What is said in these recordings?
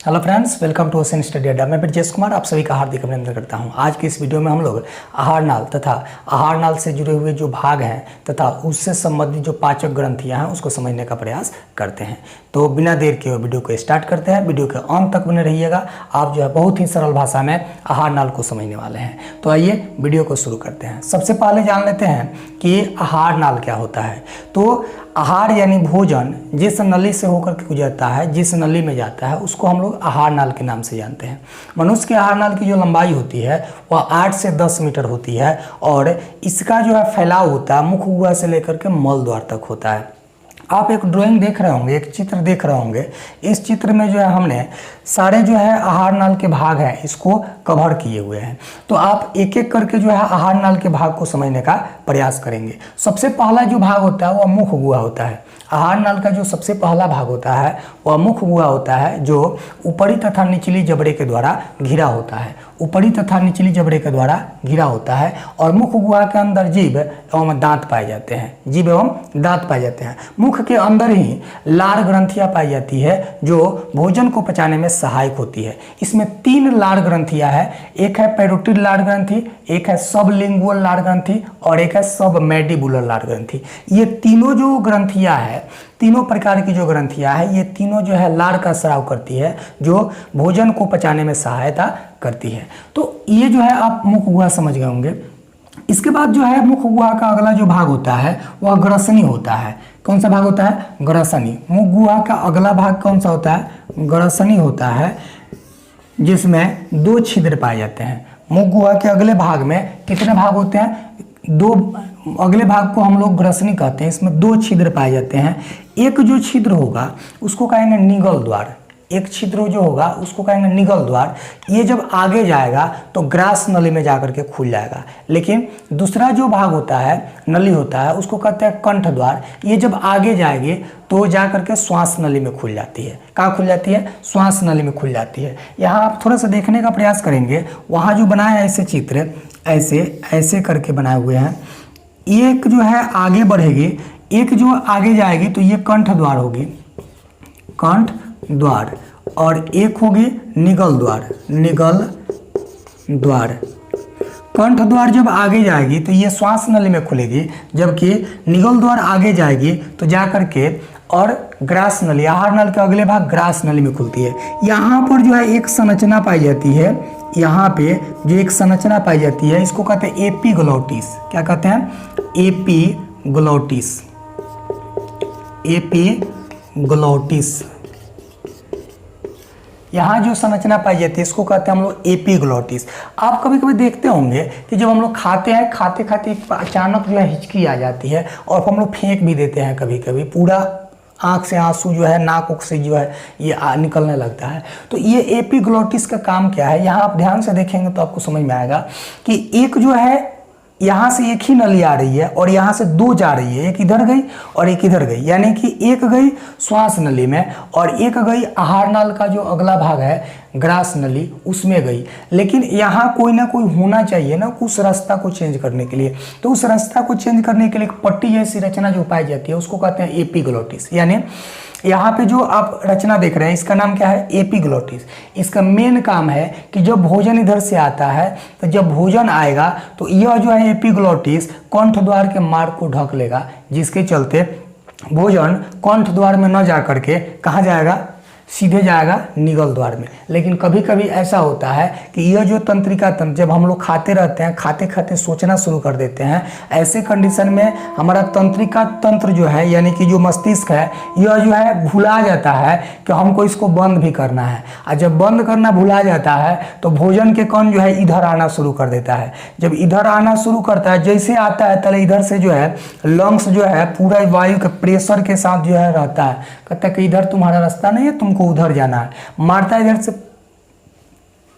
Hello friends, welcome to Ocean Study Adda. मैं ब्रजेश कुमार आप सभी का हार्दिक अभिनंदन करता हूं। आज की इस वीडियो में हम लोग आहार नाल तथा आहार नाल से जुड़े हुए जो भाग हैं तथा उससे संबंधित जो पाचक ग्रंथियां हैं उसको समझने का प्रयास करते हैं। तो बिना देर के वीडियो को स्टार्ट करते हैं। वीडियो के अंत तक बने रहिएगा। आप जो है बहुत ही सरल भाषा में आहार नाल को समझने वाले हैं। तो आइए वीडियो को शुरू करते हैं। सबसे पहले जान लेते हैं कि आहार नाल क्या होता है। तो आहार यानी भोजन जिस नली से होकर के गुजरता है, जिस नली में जाता है, उसको हम लोग आहार नाल के नाम से जानते हैं। मनुष्य के आहार नाल की जो लंबाई होती है वह 8 से 10 मीटर होती है और इसका जो है फैलाव होता है मुख गुहा से लेकर के मल द्वार तक होता है। आप एक ड्राइंग देख रहे होंगे, एक चित्र देख रहे होंगे। इस चित्र में जो है हमने सारे जो है आहार नाल के भाग हैं इसको कवर किए हुए हैं। तो आप एक एक करके जो है आहार नाल के भाग को समझने का प्रयास करेंगे। सबसे पहला जो भाग होता है वह मुख गुहा होता है। आहार नाल का जो सबसे पहला भाग होता है वह मुख गुहा होता है, जो ऊपरी तथा निचली जबड़े के द्वारा घिरा होता है। ऊपरी तथा निचली जबड़े के द्वारा घिरा होता है और मुख गुहा के अंदर जीभ एवं दांत पाए जाते हैं। जीभ एवं दांत पाए जाते हैं। मुख के अंदर ही लार ग्रंथियां पाई जाती है जो भोजन को पचाने में सहायक होती है। इसमें 3 लार ग्रंथियां हैं। एक है पैरोटिड लार ग्रंथि, एक है सबलिंगुअल लार ग्रंथि और एक है सबमैंडिबुलर लार ग्रंथि। ये तीनों जो ग्रंथियां हैं, तीनों प्रकार की जो ग्रंथियां हैं, ये तीनों जो है लार का स्राव करती है जो भोजन को पचाने में सहायता करती है। तो ये जो है आप मुख गुहा समझ गए होंगे। इसके बाद जो है मुख गुहा का अगला जो भाग होता है वह ग्रसनी होता है। कौन सा भाग होता है? ग्रसनी। मुख गुहा का अगला भाग कौन सा होता है? ग्रसनी होता है, जिसमें 2 छिद्र पाए जाते हैं। मुख गुहा के अगले भाग में कितने भाग होते हैं? 2। अगले भाग को हम लोग ग्रसनी कहते हैं। इसमें 2 छिद्र पाए जाते हैं। एक जो छिद्र होगा उसको कहेंगे निगल द्वार। एक छिद्र जो होगा उसको कहेंगे निगल द्वार। ये जब आगे जाएगा तो ग्रास नली में जाकर के खुल जाएगा। लेकिन दूसरा जो भाग होता है, नली होता है, उसको कहते हैं कंठ द्वार। ये जब आगे जाएगी तो जाकर के श्वास नली में खुल जाती है। कहाँ खुल जाती है? श्वास नली में खुल जाती है। यहाँ आप थोड़ा सा देखने का प्रयास करेंगे। वहाँ जो बनाया है ऐसे चित्र, ऐसे ऐसे करके बनाए हुए हैं। एक जो है आगे बढ़ेगी, एक जो आगे जाएगी तो ये कंठ द्वार होगी, कंठ द्वार, और एक होगी निगल द्वार, निगल द्वार। कंठ द्वार जब आगे जाएगी तो ये श्वास नली में खुलेगी, जबकि निगल द्वार आगे जाएगी तो जाकर के और ग्रास नली, आहार नल के अगले भाग ग्रास नली में खुलती है। यहाँ पर जो है एक संरचना पाई जाती है। यहाँ पे जो एक संरचना पाई जाती है इसको कहते हैं एपीग्लोटिस। क्या कहते हैं? एपीग्लोटिस। एपीग्लोटिस। यहाँ जो संरचना पाई जाती है इसको कहते हैं हम लोग एपीग्लोटिस। आप कभी कभी देखते होंगे कि जब हम लोग खाते हैं, खाते खाते अचानक जो है हिचकी आ जाती है और हम लोग फेंक भी देते हैं। कभी कभी पूरा आँख से आंसू जो है, नाक उक से जो है ये निकलने लगता है। तो ये एपीग्लोटिस का काम क्या है, यहाँ आप ध्यान से देखेंगे तो आपको समझ में आएगा कि एक जो है यहाँ से एक ही नली आ रही है और यहाँ से 2 जा रही है। एक इधर गई और एक इधर गई, यानी कि एक गई श्वास नली में और एक गई आहार नाल का जो अगला भाग है ग्रास नली, उसमें गई। लेकिन यहाँ कोई ना कोई होना चाहिए ना उस रास्ता को चेंज करने के लिए। तो उस रास्ता को चेंज करने के लिए एक पट्टी जैसी रचना जो पाई जाती है उसको कहते हैं एपीग्लोटिस। यानी यहाँ पे जो आप रचना देख रहे हैं इसका नाम क्या है? एपीग्लोटिस। इसका मेन काम है कि जब भोजन इधर से आता है तो जब भोजन आएगा तो यह जो है एपीग्लोटिस कंठ द्वार के मार्ग को ढक लेगा, जिसके चलते भोजन कंठ द्वार में न जा करके कहाँ जाएगा? सीधे जाएगा निगल द्वार में। लेकिन कभी कभी ऐसा होता है कि यह जो तंत्रिका तंत्र, जब हम लोग खाते रहते हैं, खाते खाते सोचना शुरू कर देते हैं, ऐसे कंडीशन में हमारा तंत्रिका तंत्र जो है यानी कि जो मस्तिष्क है यह जो है भुला जाता है कि हमको इसको बंद भी करना है। और जब बंद करना भुला जाता है तो भोजन के कण जो है इधर आना शुरू कर देता है। जब इधर आना शुरू करता है, जैसे आता है तले इधर से जो है लंग्स जो है पूरा वायु के प्रेशर के साथ जो है रहता है, कहता है कि इधर तुम्हारा रास्ता नहीं है, तुमको उधर जाना है। मारता है इधर से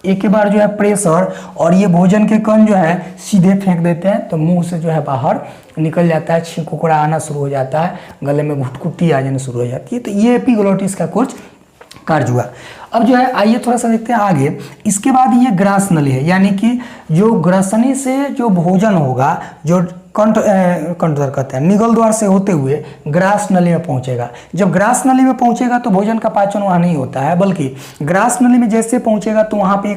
एक ही बार जो है प्रेशर, और ये भोजन के कण जो है सीधे फेंक देते हैं तो मुंह से जो है बाहर निकल जाता है, छींक उकड़ा आना शुरू हो जाता है, गले में घुटघुटी आ जाने शुरू हो जाती है। तो ये एपीग्लोटिस का कुछ कार्य हुआ। अब जो है आइए थोड़ा सा देखते हैं आगे। इसके बाद ये ग्रास नली है, यानी कि जो ग्रसनी से जो भोजन होगा, जो कंठ द्वार कहते हैं, निगल द्वार से होते हुए ग्रास नली में पहुंचेगा। जब ग्रास नली में पहुंचेगा तो भोजन का पाचन वहां नहीं होता है, बल्कि ग्रास नली में जैसे पहुंचेगा तो वहां पे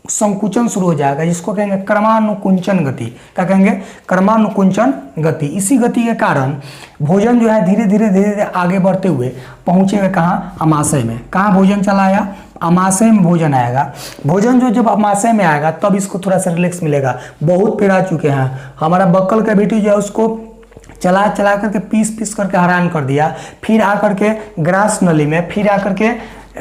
संकुचन शुरू हो जाएगा, जिसको कहेंगे क्रमानुकुंचन गति। क्या कहेंगे? क्रमानुकुंचन गति। इसी गति के कारण भोजन जो है धीरे धीरे आगे बढ़ते हुए पहुंचेगा कहाँ? अमाशय में। कहाँ भोजन चला आया? अमाशय में भोजन आएगा। भोजन जो जब अमाशय में आएगा तब इसको थोड़ा सा रिलैक्स मिलेगा। बहुत पिरा चुके हैं, हमारा बक्कल का बेटी जो है उसको चला करके पीस करके हैरान कर दिया, फिर आकर के ग्रास नली में, फिर आकर के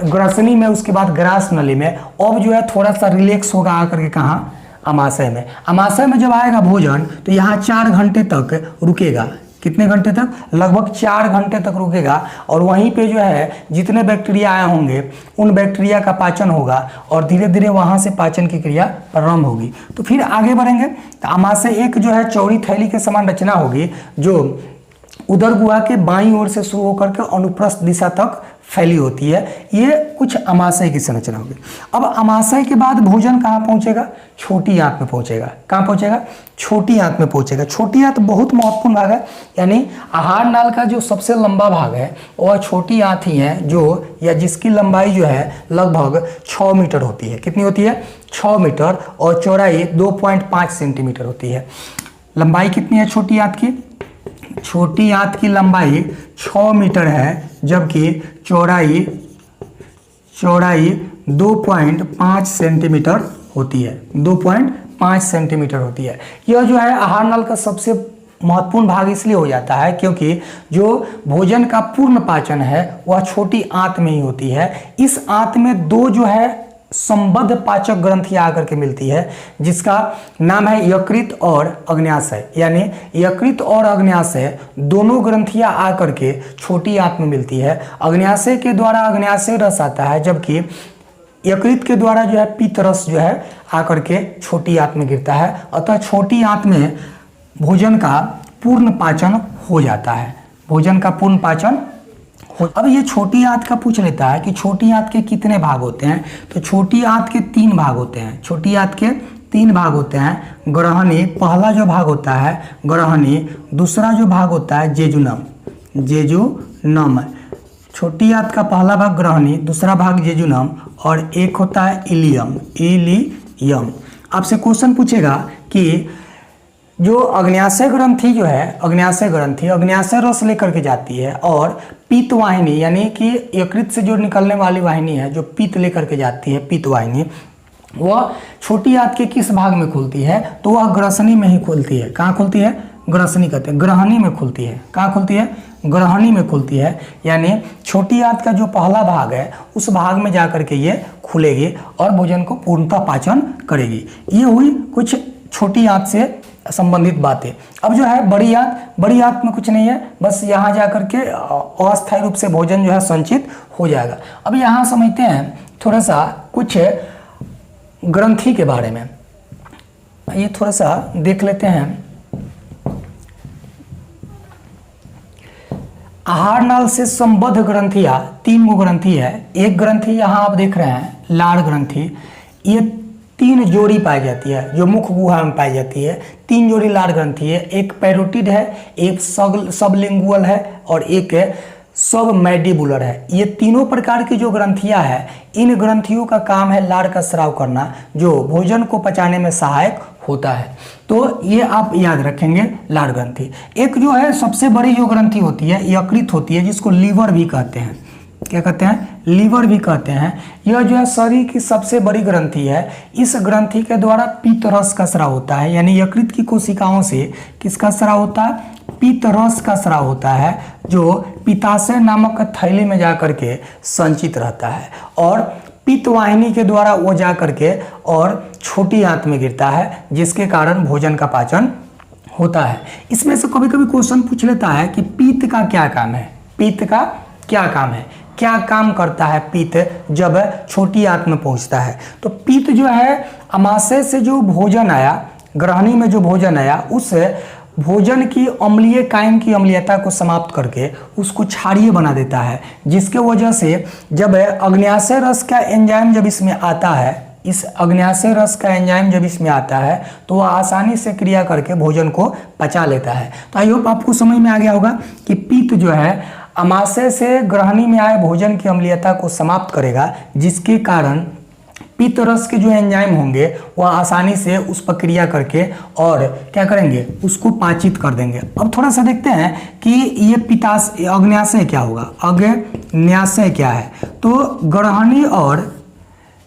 ग्रसनी में, उसके बाद ग्रास नली में। अब जो है थोड़ा सा रिलैक्स होगा आकर के कहाँ? अमाशय में। अमाशय में जब आएगा भोजन तो यहाँ 4 घंटे तक रुकेगा। कितने घंटे तक? लगभग 4 घंटे तक रुकेगा। और वहीं पे जो है जितने बैक्टीरिया आए होंगे उन बैक्टीरिया का पाचन होगा और धीरे धीरे वहाँ से पाचन की क्रिया प्रारंभ होगी। तो फिर आगे बढ़ेंगे तो अमाशय एक जो है चौड़ी थैली के समान रचना होगी, जो उदर गुहा के बाईं ओर से शुरू होकर के अनुप्रस्थ दिशा तक फैली होती है। ये कुछ अमाशय की संरचना होगी। अब अमाशय के बाद भोजन कहाँ पहुंचेगा? छोटी आंत में पहुंचेगा। कहाँ पहुंचेगा? छोटी आंत में पहुंचेगा। छोटी आंत बहुत महत्वपूर्ण भाग है, यानी आहार नाल का जो सबसे लंबा भाग है वह छोटी आंत ही है, जो या जिसकी लंबाई जो है लगभग 6 मीटर होती है। कितनी होती है? 6 मीटर। और चौड़ाई 2.5 सेंटीमीटर होती है। लंबाई कितनी है छोटी आंत की? छोटी आंत की लंबाई 6 मीटर है, जबकि चौड़ाई 2.5 सेंटीमीटर होती है। 2.5 सेंटीमीटर होती है। यह जो है आहार नाल का सबसे महत्वपूर्ण भाग इसलिए हो जाता है क्योंकि जो भोजन का पूर्ण पाचन है वह छोटी आंत में ही होती है। इस आंत में 2 जो है संबद्ध पाचक ग्रंथियां आकर के मिलती है, जिसका नाम है यकृत और अग्न्याशय। यानी यकृत और अग्न्याशय दोनों ग्रंथियां आकर के छोटी आंत में मिलती है। अग्न्याशय के द्वारा अग्न्याशय रस आता है, जबकि यकृत के द्वारा जो है पित्त रस जो है आकर के छोटी आंत में गिरता है। अतः छोटी आंत में भोजन का पूर्ण पाचन हो जाता है। भोजन का पूर्ण पाचन। अब ये छोटी आंत का पूछ लेता है कि छोटी आंत के कितने भाग होते हैं? तो छोटी आंत के 3 भाग होते हैं। छोटी आंत के 3 भाग होते हैं। ग्रहणी, पहला जो भाग होता है ग्रहणी, दूसरा जो भाग होता है जेजुनम। जेजुनम, छोटी आंत का पहला भाग ग्रहणी, दूसरा भाग जेजुनम, और एक होता है इलियम। इलियम। आपसे क्वेश्चन पूछेगा कि जो अग्न्याशय ग्रंथि जो है, अग्न्याशय ग्रंथि अग्न्याशय रस लेकर के जाती है, और पीत वाहिनी यानी कि यकृत से जो निकलने वाली वाहिनी है जो पीत लेकर के जाती है, पीत वाहिनी, वह छोटी आंत के किस भाग में खुलती है? तो वह ग्रसनी में ही खुलती है। कहाँ खुलती है? ग्रसनी कहते हैं। ग्रहणी में खुलती है। कहाँ खुलती है? ग्रहणी में खुलती है। यानी छोटी आंत का जो पहला भाग है उस भाग में जाकर के ये खुलेगी और भोजन को पूर्णतः पाचन करेगी। ये हुई कुछ छोटी आंत से संबंधित बातें। अब जो है बड़ी आंत में कुछ नहीं है, बस यहाँ जाकर के अस्थायी रूप से भोजन जो है संचित हो जाएगा। अब यहाँ समझते हैं थोड़ा सा कुछ ग्रंथि के बारे में। ये थोड़ा सा देख लेते हैं। आहार नाल से संबद्ध ग्रंथियां 3 गो ग्रंथि है। एक ग्रंथि यहाँ आप देख रहे हैं लाड़ ग्रंथि, ये 3 जोड़ी पाई जाती है जो मुख गुहा में पाई जाती है। 3 जोड़ी लाड़ ग्रंथि है। एक पैरोटिड है, एक सबलिंगुअल है और एक सब मैंडिबुलर है। ये तीनों प्रकार की जो ग्रंथियां हैं, इन ग्रंथियों का काम है लाड़ का स्राव करना, जो भोजन को पचाने में सहायक होता है। तो ये आप याद रखेंगे लाड़ ग्रंथि। एक जो है सबसे बड़ी जो ग्रंथि होती है यकृत होती है, जिसको लीवर भी कहते हैं। क्या कहते हैं? लीवर भी कहते हैं। यह जो है शरीर की सबसे बड़ी ग्रंथि है। इस ग्रंथि के द्वारा पित्त रस का स्राव होता है। यानी यकृत की कोशिकाओं से किसका स्राव होता है? पित्त रस का स्राव होता है, जो पित्ताशय नामक थैली में जाकर के संचित रहता है, और पित्त वाहिनी के द्वारा वो जाकर के और छोटी आंत में गिरता है, जिसके कारण भोजन का पाचन होता है। इसमें से कभी कभी क्वेश्चन पूछ लेता है कि पित्त का क्या काम है? पित्त का क्या काम है? क्या काम करता है पित्त जब छोटी आंत में पहुंचता है? तो पित्त जो है अमाशय से जो भोजन आया, ग्रहणी में जो भोजन आया, उस भोजन की अम्लीय कायम की अम्लीयता को समाप्त करके उसको क्षारीय बना देता है, जिसके वजह से जब अग्न्याशय रस का एंजाइम जब इसमें आता है इस अग्न्याशय रस का एंजाइम जब इसमें आता है तो वह आसानी से क्रिया करके भोजन को पचा लेता है। तो आई होप आपको समझ में आ गया होगा कि पित्त जो है अमाशय से ग्रहणी में आए भोजन की अम्लीयता को समाप्त करेगा, जिसके कारण पित्त रस के जो एंजाइम होंगे वह आसानी से उस पर क्रिया करके और क्या करेंगे, उसको पाचित कर देंगे। अब थोड़ा सा देखते हैं कि ये अग्न्याशय क्या होगा। अग्न्याशय क्या है? तो ग्रहणी और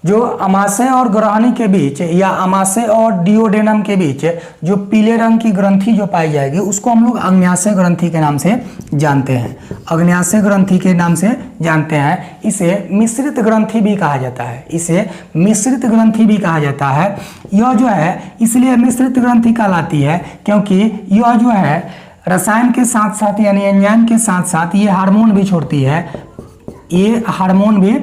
जो अमाशय और ग्रहणी के बीच या अमाशय और डिओडेनम के बीच जो पीले रंग की ग्रंथि जो पाई जाएगी उसको हम लोग अग्न्याशय ग्रंथि के नाम से जानते हैं। अग्न्याशय ग्रंथि के नाम से जानते हैं। इसे मिश्रित ग्रंथि भी कहा जाता है। इसे मिश्रित ग्रंथि भी कहा जाता है। यह जो है इसलिए मिश्रित ग्रंथि कहलाती है क्योंकि यह जो है रसायन के साथ साथ यानी एंजाइम के साथ साथ ये हार्मोन भी छोड़ती है। ये हार्मोन भी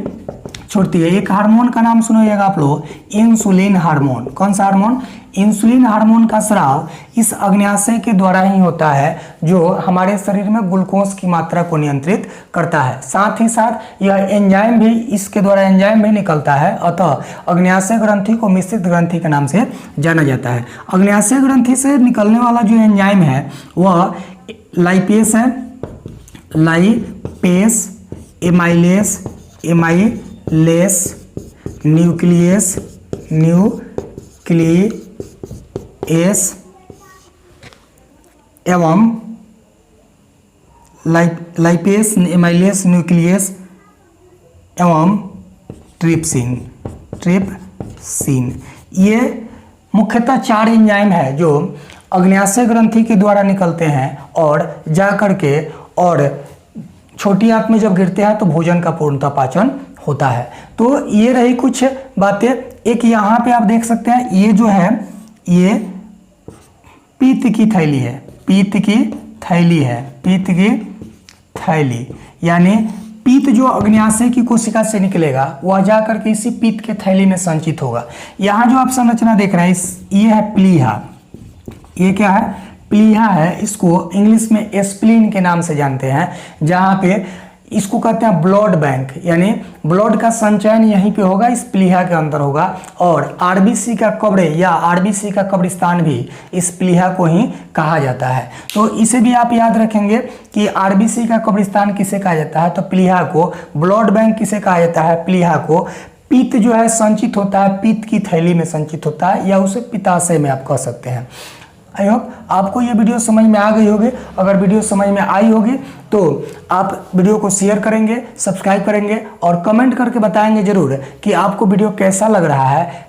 छोड़ती है। एक हार्मोन का नाम सुनिएगा आप लोग, इंसुलिन हार्मोन। कौन सा हार्मोन? इंसुलिन हार्मोन का स्राव इस अग्न्याशय के द्वारा ही होता है, जो हमारे शरीर में ग्लूकोज की मात्रा को नियंत्रित करता है। साथ ही साथ यह एंजाइम भी, इसके द्वारा एंजाइम भी निकलता है। अतः अग्न्याशय ग्रंथि को मिश्रित ग्रंथि के नाम से जाना जाता है। अग्न्याशय ग्रंथि से निकलने वाला जो एंजाइम है वह लाइपेस है। लाइपेस, एमाइलेस, न्यूक्लियस एवं लाइपेस, एमाइलेस, न्यूक्लियस एवं ट्रिप्सिन। ये मुख्यतः 4 एंजाइम है जो अग्न्याशय ग्रंथि के द्वारा निकलते हैं और जा करके और छोटी आंत में जब गिरते हैं तो भोजन का पूर्णतः पाचन होता है। तो ये रही कुछ बातें। एक यहाँ पे आप देख सकते हैं, ये जो है ये पित्त की थैली है। पित्त की थैली है। पित्त की थैली यानी पित्त जो अग्न्याशय की कोशिका से निकलेगा वह जाकर के इसी पित्त के थैली में संचित होगा। यहाँ जो आप संरचना देख रहे हैं ये है प्लीहा। ये क्या है? प्लीहा है। इसको इंग्लिश में एस्प्लीन के नाम से जानते हैं, जहाँ पे इसको कहते हैं ब्लड बैंक, यानी ब्लड का संचयन यहीं पे होगा, इस प्लीहा के अंदर होगा। और आरबीसी का कब्र या आरबीसी का कब्रिस्तान भी इस प्लीहा को ही कहा जाता है। तो इसे भी आप याद रखेंगे कि आरबीसी का कब्रिस्तान किसे कहा जाता है, तो प्लीहा को। ब्लड बैंक किसे कहा जाता है? प्लीहा को। पित्त जो है संचित होता है, पित्त की थैली में संचित होता है, या उसे पित्ताशय में आप कह सकते हैं। आई होप आपको ये वीडियो समझ में आ गई होगी। अगर वीडियो समझ में आई होगी तो आप वीडियो को शेयर करेंगे, सब्सक्राइब करेंगे और कमेंट करके बताएंगे जरूर कि आपको वीडियो कैसा लग रहा है,